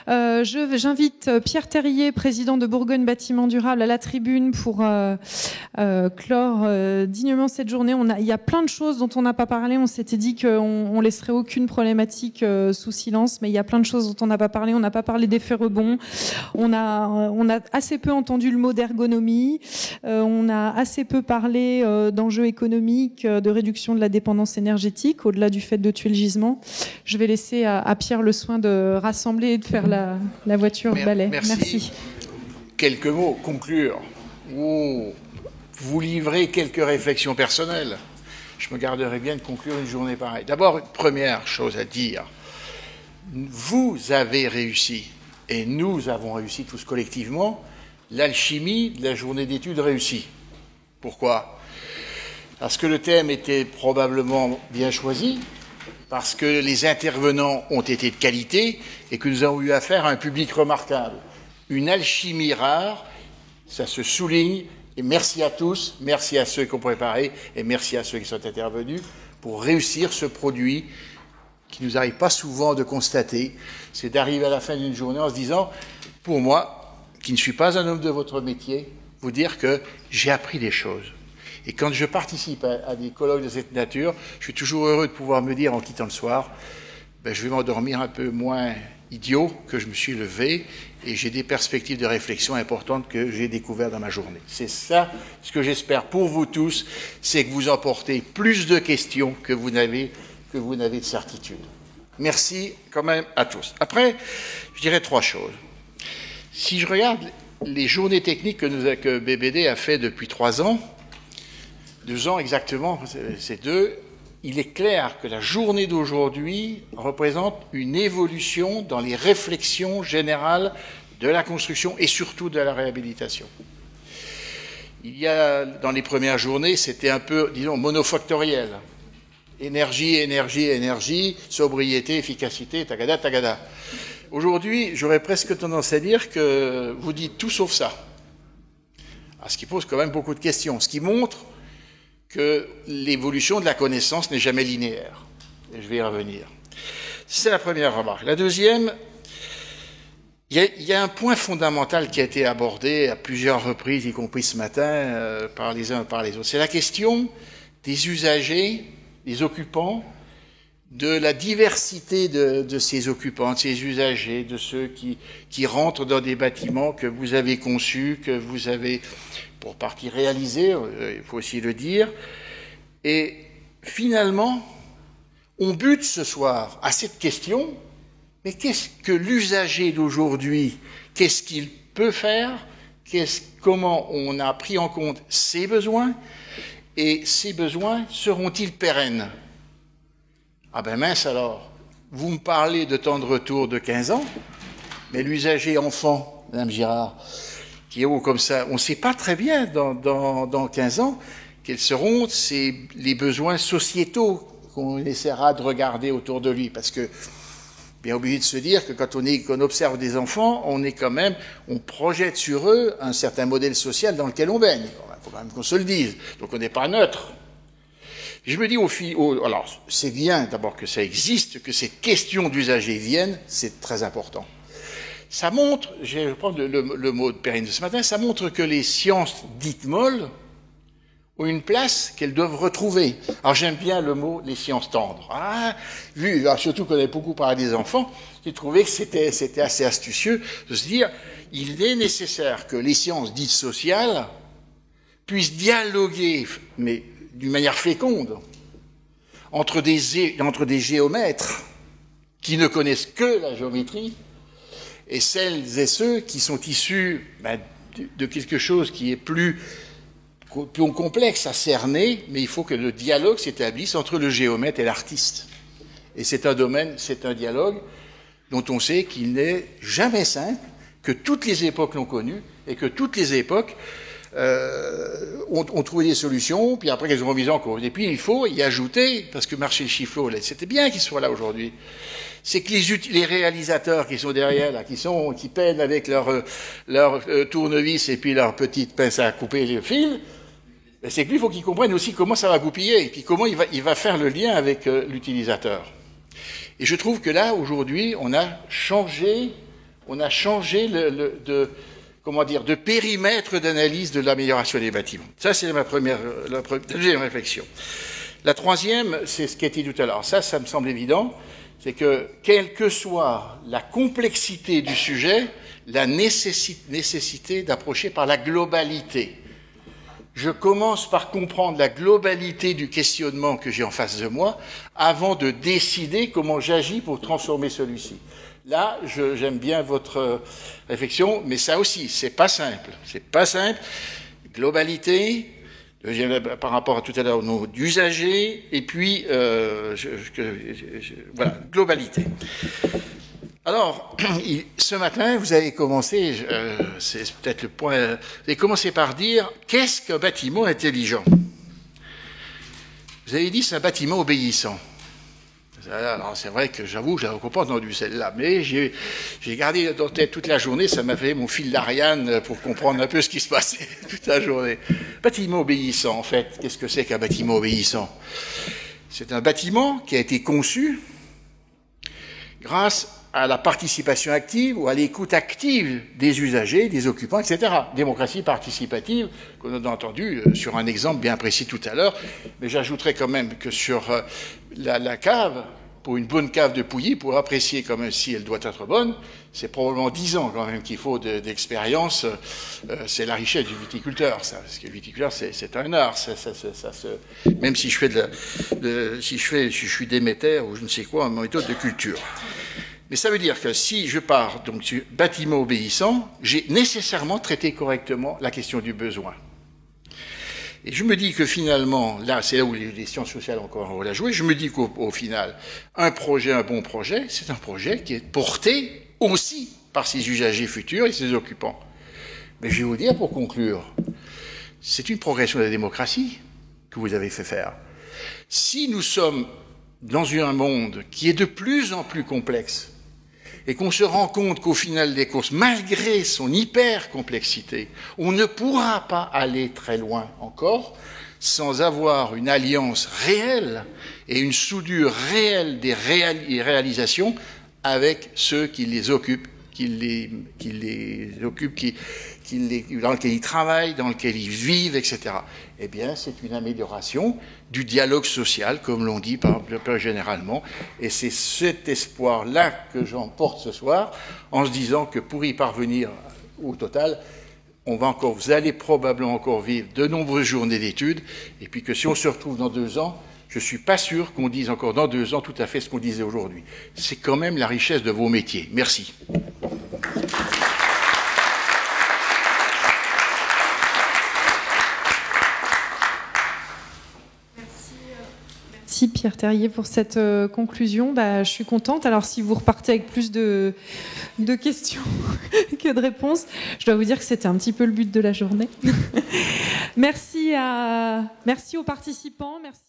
J'invite Pierre Terrier, président de Bourgogne Bâtiment Durable, à la tribune pour clore dignement cette journée. Il y a plein de choses dont on n'a pas parlé. On s'était dit qu'on laisserait aucune problématique sous silence, mais il y a plein de choses dont on n'a pas parlé. On n'a pas parlé d'effets rebonds. On a assez peu entendu le mot d'ergonomie. On a assez peu parlé d'enjeux économiques, de réduction de la dépendance énergétique, au-delà du fait de tuer le gisement. Je vais laisser à Pierre le soin de rassembler et de faire la voiture balai. Merci. Quelques mots, conclure, ou vous livrez quelques réflexions personnelles. Je me garderai bien de conclure une journée pareille. D'abord, une première chose à dire. Vous avez réussi, et nous avons réussi tous collectivement, l'alchimie de la journée d'études réussie. Pourquoi ? Parce que le thème était probablement bien choisi, parce que les intervenants ont été de qualité et que nous avons eu affaire à un public remarquable. Une alchimie rare, ça se souligne, et merci à tous, merci à ceux qui ont préparé et merci à ceux qui sont intervenus pour réussir ce produit qui nous arrive pas souvent de constater, c'est d'arriver à la fin d'une journée en se disant, pour moi, qui ne suis pas un homme de votre métier, vous dire que j'ai appris des choses. Et quand je participe à des colloques de cette nature, je suis toujours heureux de pouvoir me dire en quittant le soir, je vais m'endormir un peu moins idiot que je me suis levé et j'ai des perspectives de réflexion importantes que j'ai découvertes dans ma journée. C'est ça ce que j'espère pour vous tous, c'est que vous emportez plus de questions que vous n'avez de certitude. Merci quand même à tous. Après, je dirais trois choses. Si je regarde les journées techniques que BBD a fait depuis 3 ans, 2 ans exactement, c'est 2, il est clair que la journée d'aujourd'hui représente une évolution dans les réflexions générales de la construction et surtout de la réhabilitation. Il y a, dans les premières journées, c'était un peu, disons, monofactoriel. Énergie, énergie, énergie, sobriété, efficacité, tagada, tagada. Aujourd'hui, j'aurais presque tendance à dire que vous dites tout sauf ça. Ce qui pose quand même beaucoup de questions. Ce qui montre que l'évolution de la connaissance n'est jamais linéaire. Et je vais y revenir. C'est la première remarque. La deuxième, il y a un point fondamental qui a été abordé à plusieurs reprises, y compris ce matin, par les uns et par les autres. C'est la question des usagers, des occupants, de la diversité de ces occupants, de ces usagers, de ceux qui rentrent dans des bâtiments que vous avez conçus, que vous avez pour partie réalisés, il faut aussi le dire. Et finalement, on bute ce soir à cette question, mais qu'est-ce que l'usager d'aujourd'hui, qu'est-ce qu'il peut faire, comment on a pris en compte ses besoins, et ces besoins seront-ils pérennes? Ah ben mince alors, vous me parlez de temps de retour de 15 ans, mais l'usager enfant, Madame Girard, qui est haut comme ça, on ne sait pas très bien dans 15 ans quels seront les besoins sociétaux qu'on essaiera de regarder autour de lui, parce que bien obligé de se dire que quand on observe des enfants, on projette sur eux un certain modèle social dans lequel on baigne. Il faut quand même qu'on se le dise. Donc on n'est pas neutre. Je me dis alors c'est bien d'abord que ça existe, que ces questions d'usagers viennent, c'est très important. Ça montre, je vais prendre le mot de Perrine de ce matin, ça montre que les sciences dites molles ont une place qu'elles doivent retrouver. Alors j'aime bien le mot les sciences tendres. Surtout qu'on avait beaucoup parlé des enfants, j'ai trouvé que c'était assez astucieux de se dire il est nécessaire que les sciences dites sociales puissent dialoguer, mais d'une manière féconde, entre des géomètres qui ne connaissent que la géométrie et celles et ceux qui sont issus de quelque chose qui est plus complexe à cerner, mais il faut que le dialogue s'établisse entre le géomètre et l'artiste. Et c'est un dialogue dont on sait qu'il n'est jamais simple, que toutes les époques l'ont connu, et que toutes les époques ont trouvé des solutions, puis après qu'elles ont remis en cause. Et puis il faut y ajouter, parce que Marcel Chiflot, c'était bien qu'il soit là aujourd'hui, c'est que les réalisateurs qui sont derrière, là, qui peinent avec leur tournevis et puis leur petite pince à couper les fils, c'est que lui, il faut qu'il comprenne aussi comment ça va goupiller, et puis comment il va faire le lien avec l'utilisateur. Et je trouve que là, aujourd'hui, on a changé On a changé de périmètre d'analyse de l'amélioration des bâtiments. Ça, c'est la deuxième réflexion. La troisième, c'est ce qui a été dit tout à l'heure. Ça me semble évident, c'est que, quelle que soit la complexité du sujet, la nécessité d'approcher par la globalité. Je commence par comprendre la globalité du questionnement que j'ai en face de moi avant de décider comment j'agis pour transformer celui-ci. Là, j'aime bien votre réflexion, mais ça aussi, c'est pas simple. C'est pas simple. Globalité, par rapport à tout à l'heure au nom d'usager, et puis, voilà, globalité. Alors, ce matin, vous avez commencé, c'est peut-être le point, vous avez commencé par dire, qu'est-ce qu'un bâtiment intelligent? Vous avez dit, c'est un bâtiment obéissant. Alors, c'est vrai que j'avoue, je n'avais pas entendu celle-là, mais j'ai gardé dans tête toute la journée, ça m'a fait mon fil d'Ariane pour comprendre un peu ce qui se passait toute la journée. Bâtiment obéissant, en fait, qu'est-ce que c'est qu'un bâtiment obéissant? C'est un bâtiment qui a été conçu grâce à la participation active ou à l'écoute active des usagers, des occupants, etc. Démocratie participative, qu'on a entendu sur un exemple bien précis tout à l'heure, mais j'ajouterais quand même que sur la cave, pour une bonne cave de Pouilly, pour apprécier quand même si elle doit être bonne, c'est probablement 10 ans quand même qu'il faut d'expérience. C'est la richesse du viticulteur, ça, parce que le viticulteur c'est un art. Même si je fais si je suis Déméter ou je ne sais quoi, en méthode de culture. Mais ça veut dire que si je pars donc sur bâtiment obéissant, j'ai nécessairement traité correctement la question du besoin. Et je me dis que finalement, là, c'est là où les sciences sociales ont encore un rôle à jouer, je me dis qu'au final, un bon projet, c'est un projet qui est porté aussi par ses usagers futurs et ses occupants. Mais je vais vous dire pour conclure, c'est une progression de la démocratie que vous avez fait faire. Si nous sommes dans un monde qui est de plus en plus complexe, et qu'on se rend compte qu'au final des courses, malgré son hyper-complexité, on ne pourra pas aller très loin encore sans avoir une alliance réelle et une soudure réelle des réalisations avec ceux qui les occupent, dans lesquels ils travaillent, dans lesquels ils vivent, etc. Eh bien, c'est une amélioration du dialogue social, comme l'on dit généralement, et c'est cet espoir-là que j'emporte ce soir, en se disant que pour y parvenir au total, vous allez probablement encore vivre de nombreuses journées d'études, et puis que si on se retrouve dans 2 ans, je ne suis pas sûr qu'on dise encore dans 2 ans tout à fait ce qu'on disait aujourd'hui. C'est quand même la richesse de vos métiers. Merci. Merci Pierre Terrier pour cette conclusion. Je suis contente. Alors si vous repartez avec plus de questions que de réponses, je dois vous dire que c'était un petit peu le but de la journée. Merci aux participants. Merci.